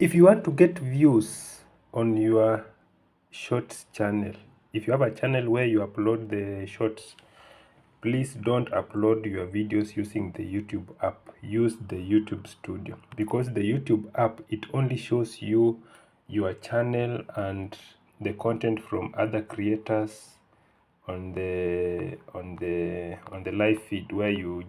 If you want to get views on your shorts channel, if you have a channel where you upload the shorts, please don't upload your videos using the YouTube app. Use the YouTube Studio, because the YouTube app, it only shows you your channel and the content from other creators on the live feed, where you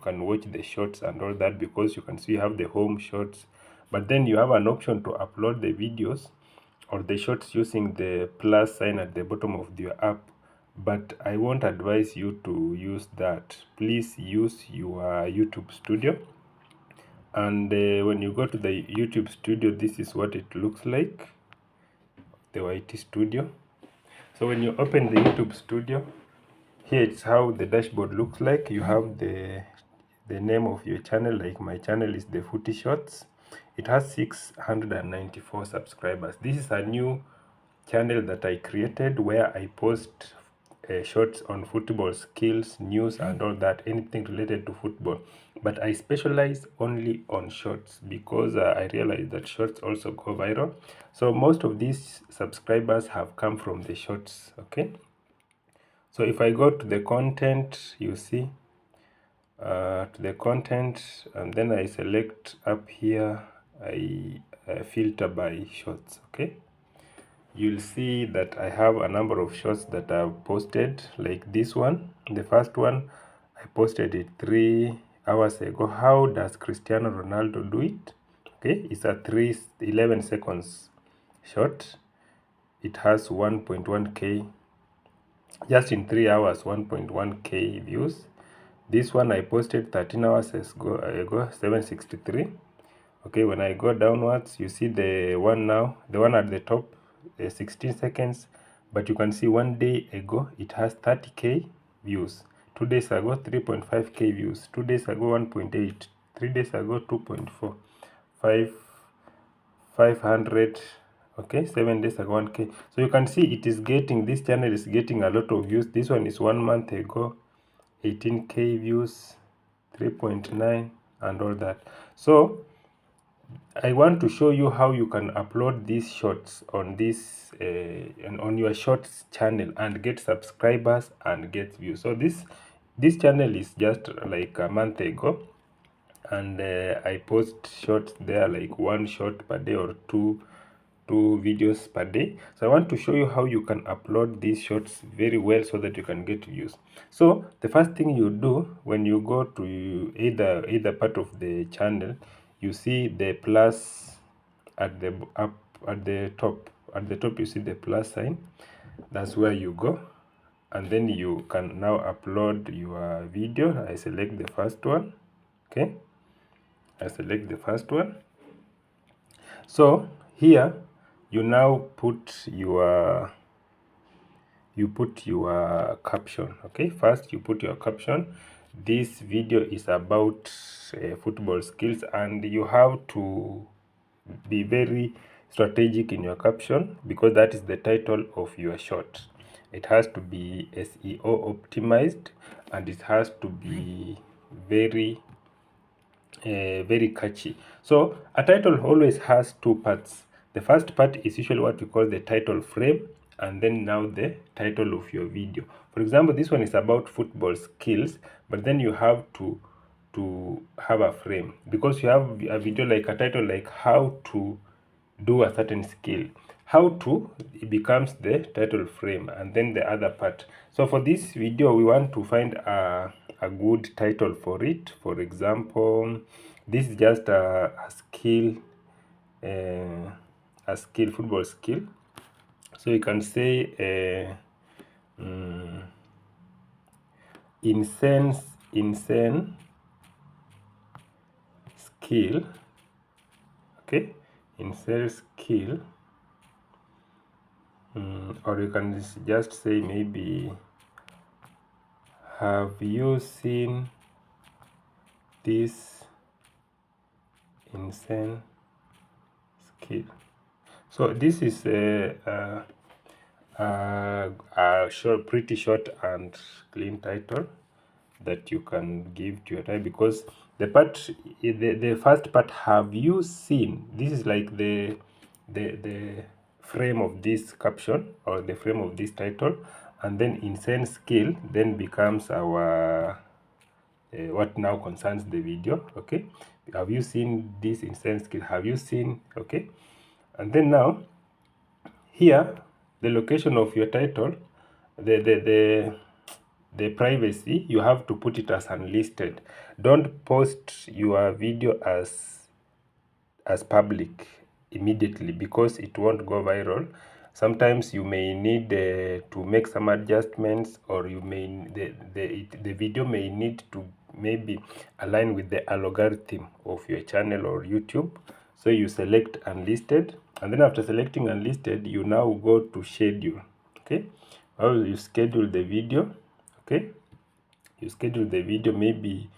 can watch the shorts and all that, because you can see you have the home shorts. But then you have an option to upload the videos or the shorts using the plus sign at the bottom of your app. But I won't advise you to use that. Please use your YouTube Studio. And when you go to the YouTube Studio, this is what it looks like, the YT Studio. So when you open the YouTube Studio, here it's how the dashboard looks like. You have the name of your channel, like my channel is the Footy Shots. It has 694 subscribers. This is a new channel that I created, where I post shorts on football skills, news and all that, anything related to football. But I specialize only on shorts, because I realized that shorts also go viral. So most of these subscribers have come from the shorts. Okay, so if I go to the content, you see, to the content, and then I select up here, I filter by shorts. Okay, you'll see that I have a number of shorts that I've posted, like this one. The first one, I posted it 3 hours ago. How does Cristiano Ronaldo do it? Okay, it's a 11 seconds short. It has 1.1k, just in 3 hours, 1.1k views. This one I posted 13 hours ago, 763. Okay, when I go downwards, you see the one now, the one at the top, 16 seconds. But you can see 1 day ago, it has 30k views. 2 days ago, 3.5k views. 2 days ago, 1.8. 3 days ago, 2.4. 500. Okay, 7 days ago, 1k. So you can see it is getting, this channel is getting a lot of views. This one is 1 month ago, 18k views, 3.9 and all that. So I want to show you how you can upload these shorts on this and on your shorts channel and get subscribers and get views. So this channel is just like a month ago, and I post shorts there, like 1 short per day or two videos per day. So I want to show you how you can upload these shorts very well, so that you can get views. So the first thing you do when you go to either part of the channel, you see the plus at the up at the top. At the top you see the plus sign. That's where you go, and then you can now upload your video. I select the first one. Okay, I select the first one. So here you now put your caption. Okay, first you put your caption. This video is about football skills, and you have to be very strategic in your caption, because that is the title of your short. It has to be SEO optimized, and it has to be very very catchy. So a title always has 2 parts. The first part is usually what we call the title frame, and then now the title of your video. For example, this one is about football skills, but then you have to have a frame, because you have a video like a title like how to do a certain skill. How to, it becomes the title frame, and then the other part. So for this video, we want to find a good title for it. For example, this is just a skill, football skill. So you can say insane skill. Okay, insane skill. Or you can just say, maybe, have you seen this insane skill? So this is a short, pretty short and clean title that you can give to your title, because the first part, have you seen, this is like the frame of this caption or the frame of this title, and then insane skill then becomes our what now concerns the video. Okay, have you seen this insane skill? Have you seen? Okay, and then now here the location of your title, the privacy, you have to put it as unlisted. Don't post your video as public immediately, because it won't go viral. Sometimes you may need to make some adjustments, or you may the video may need to maybe align with the algorithm of your channel or YouTube. So you select unlisted, and then after selecting unlisted, you now go to schedule. Okay, well, you schedule the video. Okay, you schedule the video. Maybe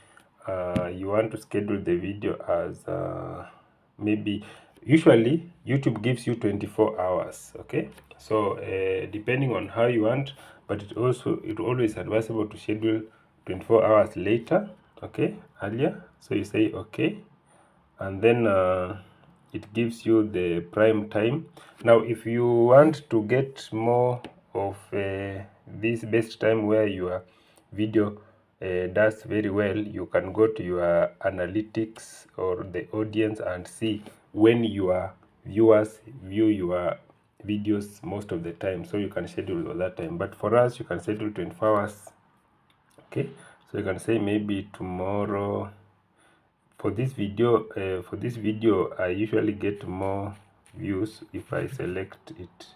you want to schedule the video as maybe, usually YouTube gives you 24 hours. Okay, so depending on how you want, but it always advisable to schedule 24 hours later, okay, earlier. So you say okay, and then it gives you the prime time. Now if you want to get more of this best time where your video does very well, you can go to your analytics or the audience and see when your viewers view your videos most of the time. So you can schedule that time, but for us you can schedule 24 hours. Okay, so you can say maybe tomorrow. For this video, I usually get more views if I select it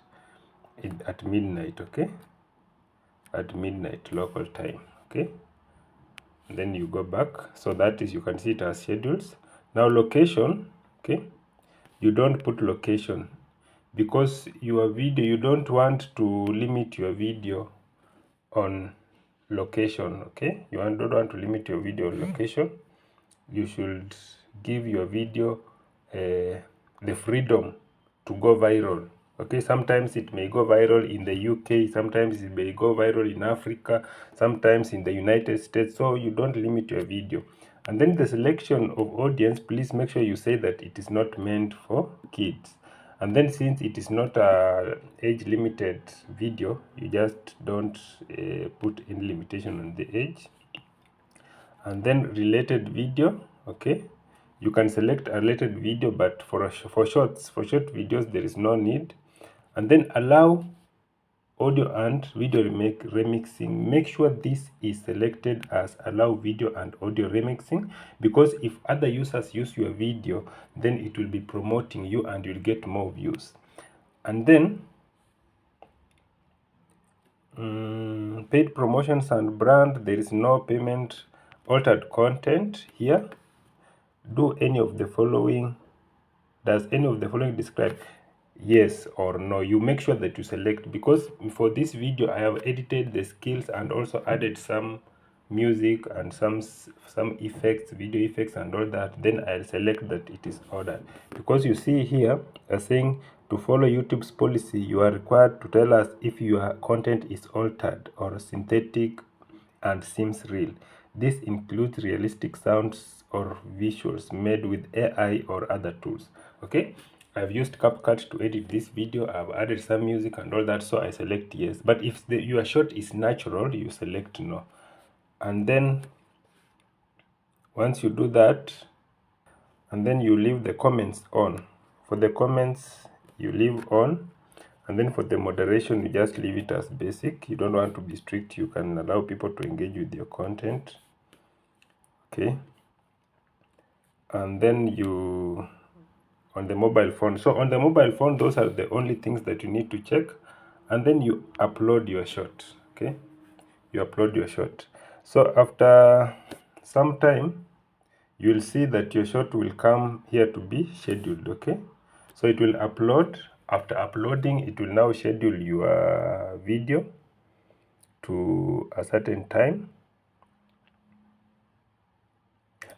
at midnight. Okay, at midnight local time. Okay, and then you go back. So that is, you can see it as schedules. Now location. Okay, you don't put location, because your video, you don't want to limit your video on location. Okay, don't want to limit your video on location. You should give your video the freedom to go viral. Okay, sometimes it may go viral in the UK, sometimes it may go viral in Africa, sometimes in the United States. So you don't limit your video. And then the selection of audience, please make sure you say that it is not meant for kids. And then since it is not a age limited video, you just don't put any limitation on the age. And then related video. Okay, you can select a related video, but for short videos there is no need. And then allow audio and video remixing. Make sure this is selected as allow video and audio remixing, because if other users use your video, then it will be promoting you and you'll get more views. And then paid promotions and brand, there is no payment. Altered content here. Do any of the following, does any of the following describe? Yes or no. You make sure that you select, because for this video I have edited the skills and also added some music and some effects, video effects and all that. Then I'll select that it is ordered, because you see here saying to follow YouTube's policy, you are required to tell us if your content is altered or synthetic and seems real. This includes realistic sounds or visuals made with AI or other tools. Okay, I've used CapCut to edit this video. I've added some music and all that, so I select yes. But if your shot is natural, you select no. And then once you do that, and then you leave the comments on. For the comments, you leave on. And then for the moderation, you just leave it as basic. You don't want to be strict. You can allow people to engage with your content. Okay, and then you on the mobile phone. So on the mobile phone, those are the only things that you need to check. And then you upload your shot. Okay, you upload your shot. So after some time, you'll see that your shot will come here to be scheduled. Okay, so it will upload. After uploading, it will now schedule your video to a certain time.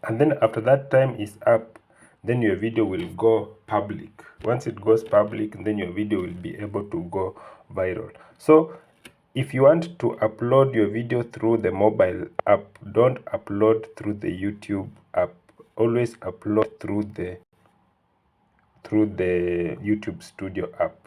And then after that time is up, then your video will go public. Once it goes public, then your video will be able to go viral. So If you want to upload your video through the mobile app, don't upload through the YouTube app. Always upload through the YouTube Studio app.